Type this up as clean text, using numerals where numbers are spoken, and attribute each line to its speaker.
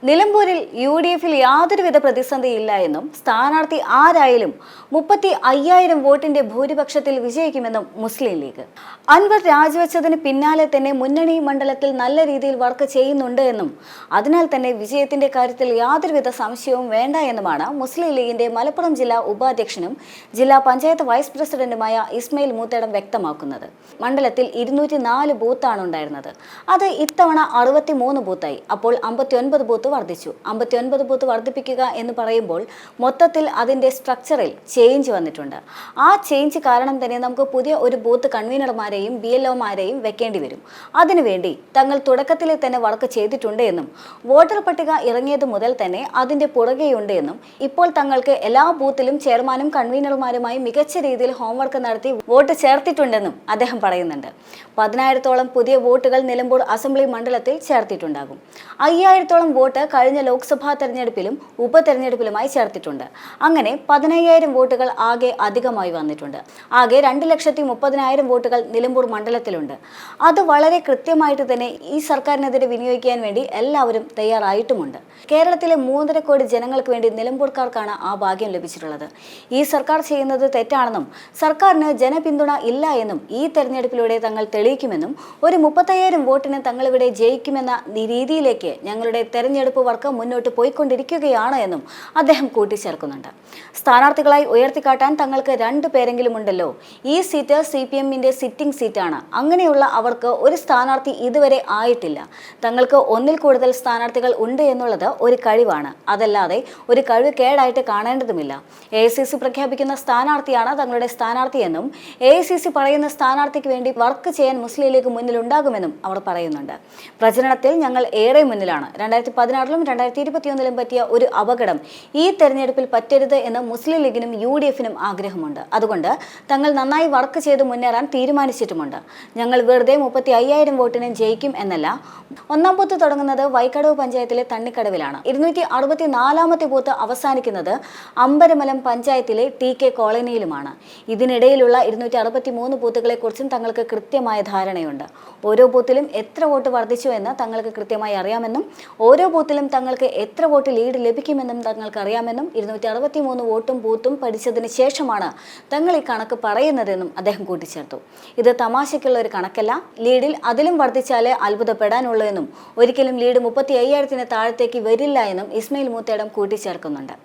Speaker 1: നിലമ്പൂരിൽ യു.ഡി.എഫിൽ യാതൊരുവിധ പ്രതിസന്ധിയില്ല എന്നും സ്ഥാനാർത്ഥി ആരായാലും 35,000 വോട്ടിന്റെ ഭൂരിപക്ഷത്തിൽ വിജയിക്കുമെന്നും മുസ്ലിം ലീഗ്. അൻവർ രാജിവെച്ചതിന് പിന്നാലെ തന്നെ മുന്നണി മണ്ഡലത്തിൽ നല്ല രീതിയിൽ വർക്ക് ചെയ്യുന്നുണ്ട് എന്നും അതിനാൽ തന്നെ വിജയത്തിന്റെ കാര്യത്തിൽ യാതൊരുവിധ സംശയവും വേണ്ട എന്നുമാണ് മുസ്ലിം ലീഗിന്റെ മലപ്പുറം ജില്ലാ ഉപാധ്യക്ഷനും ജില്ലാ പഞ്ചായത്ത് വൈസ് പ്രസിഡന്റുമായ ഇസ്മയിൽ മൂത്തേടം വ്യക്തമാക്കുന്നത്. മണ്ഡലത്തിൽ 204 ബൂത്താണ് ഉണ്ടായിരുന്നത്. അത് ഇത്തവണ 63 ബൂത്തായി. അപ്പോൾ 59 ബൂത്ത് വർദ്ധിച്ചു. 59 ബൂത്ത് വർദ്ധിപ്പിക്കുക എന്ന് പറയുമ്പോൾ മൊത്തത്തിൽ അതിന്റെ സ്ട്രക്ചറിൽ ചേഞ്ച് വന്നിട്ടുണ്ട്. ആ ചേഞ്ച് കാരണം തന്നെ നമുക്ക് പുതിയ ഒരു ബൂത്ത് കൺവീനർമാരെയും BLOമാരെയും വെക്കേണ്ടി വരും. അതിനുവേണ്ടി തങ്ങൾ തുടക്കത്തിലെ തന്നെ വർക്ക് ചെയ്തിട്ടുണ്ട് എന്നും വോട്ടർ പട്ടിക ഇറങ്ങിയത് മുതൽ തന്നെ അതിന്റെ പുറകെയുണ്ട് എന്നും ഇപ്പോൾ തങ്ങൾക്ക് എല്ലാ ബൂത്തിലും ചെയർമാനും കൺവീനർമാരുമായി മികച്ച രീതിയിൽ ഹോംവർക്ക് നടത്തി വോട്ട് ചേർത്തിട്ടുണ്ടെന്നും അദ്ദേഹം പറയുന്നുണ്ട്. 10,000-ഓളം പുതിയ വോട്ടുകൾ നിലമ്പൂർ അസംബ്ലി മണ്ഡലത്തിൽ ചേർത്തിട്ടുണ്ടാകും. 5,000-ഓളം വോട്ട് കഴിഞ്ഞ ലോക്സഭാ തെരഞ്ഞെടുപ്പിലും ഉപതെരഞ്ഞെടുപ്പിലുമായി ചേർത്തിട്ടുണ്ട്. അങ്ങനെ 15,000 വോട്ടുകൾ ആകെ അധികമായി വന്നിട്ടുണ്ട്. ആകെ 2,30,000 വോട്ടുകൾ നിലമ്പൂർ മണ്ഡലത്തിലുണ്ട്. അത് വളരെ കൃത്യമായിട്ട് തന്നെ ഈ സർക്കാരിനെതിരെ വിനിയോഗിക്കാൻ വേണ്ടി എല്ലാവരും തയ്യാറായിട്ടുമുണ്ട്. കേരളത്തിലെ 3.5 കോടി ജനങ്ങൾക്ക് വേണ്ടി നിലമ്പൂർക്കാർക്കാണ് ആ ഭാഗ്യം ലഭിച്ചിട്ടുള്ളത്. ഈ സർക്കാർ ചെയ്യുന്നത് തെറ്റാണെന്നും സർക്കാരിന് ജനപിന്തുണ ഇല്ല എന്നും ഈ തെരഞ്ഞെടുപ്പിലൂടെ തങ്ങൾ തെളിയിക്കുമെന്നും ഒരു 35,000 വോട്ടിന് തങ്ങളിവിടെ ജയിക്കുമെന്ന രീതിയിലേക്ക് ഞങ്ങളുടെ തെരഞ്ഞെടുപ്പ് വർക്ക് മുന്നോട്ട് പോയിക്കൊണ്ടിരിക്കുകയാണ് എന്നും അദ്ദേഹം കൂട്ടിച്ചേർക്കുന്നുണ്ട്. സ്ഥാനാർത്ഥികളായി ഉയർത്തിക്കാട്ടാൻ തങ്ങൾക്ക് 2 പേരെങ്കിലും ഉണ്ടല്ലോ. ഈ സീറ്റ് CPMന്റെ സിറ്റിംഗ് സീറ്റാണ്. അങ്ങനെയുള്ള അവർക്ക് ഒരു സ്ഥാനാർത്ഥി ഇതുവരെ ആയിട്ടില്ല. തങ്ങൾക്ക് 1-ൽ കൂടുതൽ സ്ഥാനാർത്ഥികൾ ഉണ്ട് എന്നുള്ളത് ഒരു കഴിവാണ്. അതല്ലാതെ ഒരു കഴിവ് കേടായിട്ട് കാണേണ്ടതുമില്ല. AICC പ്രഖ്യാപിക്കുന്ന സ്ഥാനാർത്ഥിയാണ് തങ്ങളുടെ സ്ഥാനാർത്ഥിയെന്നും AICC പറയുന്ന സ്ഥാനാർത്ഥിക്ക് വേണ്ടി വർക്ക് ചെയ്യാൻ മുസ്ലിം ലീഗ് മുന്നിലുണ്ടാകുമെന്നും അവർ പറയുന്നുണ്ട്. പ്രചരണത്തിൽ ഞങ്ങൾ ഏറെ മുന്നിലാണ്. 2016-ലും 2021-ലും പറ്റിയ ഒരു അപകടം ഈ തെരഞ്ഞെടുപ്പിൽ പറ്റരുത് എന്ന് മുസ്ലിം ലീഗിനും UDF-നും ആഗ്രഹമുണ്ട്. അതുകൊണ്ട് തങ്ങൾ നന്നായി വർക്ക് ചെയ്ത് മുന്നേറാൻ തീരുമാനിച്ചിട്ടുമുണ്ട്. ഞങ്ങൾ വെറുതെ 35,000 വോട്ടിന് ജയിക്കും എന്നല്ല. 1-ാം ബൂത്ത് തുടങ്ങുന്നത് വൈക്കടവ് പഞ്ചായത്തിലെ തണ്ണിക്കടവിലാണ്. 264-ാമത്തെ ബൂത്ത് അവസാനിക്കുന്നത് അമ്പരമലം പഞ്ചായത്തിലെ TK കോളനിയിലുമാണ്. ഇതിനിടയിലുള്ള 263 ബൂത്തുകളെ കുറിച്ചും തങ്ങൾക്ക് കൃത്യമായ ധാരണയുണ്ട്. ഓരോ ബൂത്തിലും എത്ര വോട്ട് വർദ്ധിച്ചു എന്ന് തങ്ങൾക്ക് കൃത്യമായി അറിയാമെന്നും ഓരോ ബൂത്തിലും തങ്ങൾക്ക് എത്ര വോട്ട് ലീഡ് ലഭിക്കുമെന്നും തങ്ങൾക്ക് അറിയാമെന്നും 263 വോട്ടും ബൂത്തും പഠിച്ചതിന് ശേഷമാണ് തങ്ങൾ ഈ കണക്ക് പറയുന്നതെന്നും അദ്ദേഹം കൂട്ടിച്ചേർത്തു. ഇത് തമാശയ്ക്കുള്ള ഒരു കണക്കല്ല. ലീഡിൽ അതിലും വർദ്ധിച്ചാലേ അത്ഭുതപ്പെടാനുള്ളൂ എന്നും ഒരിക്കലും ലീഡ് 35,000-ന് താഴത്തേക്ക് വരില്ല എന്നും ഇസ്മയിൽ മൂത്തേടം കൂട്ടിച്ചേർക്കുന്നുണ്ട്.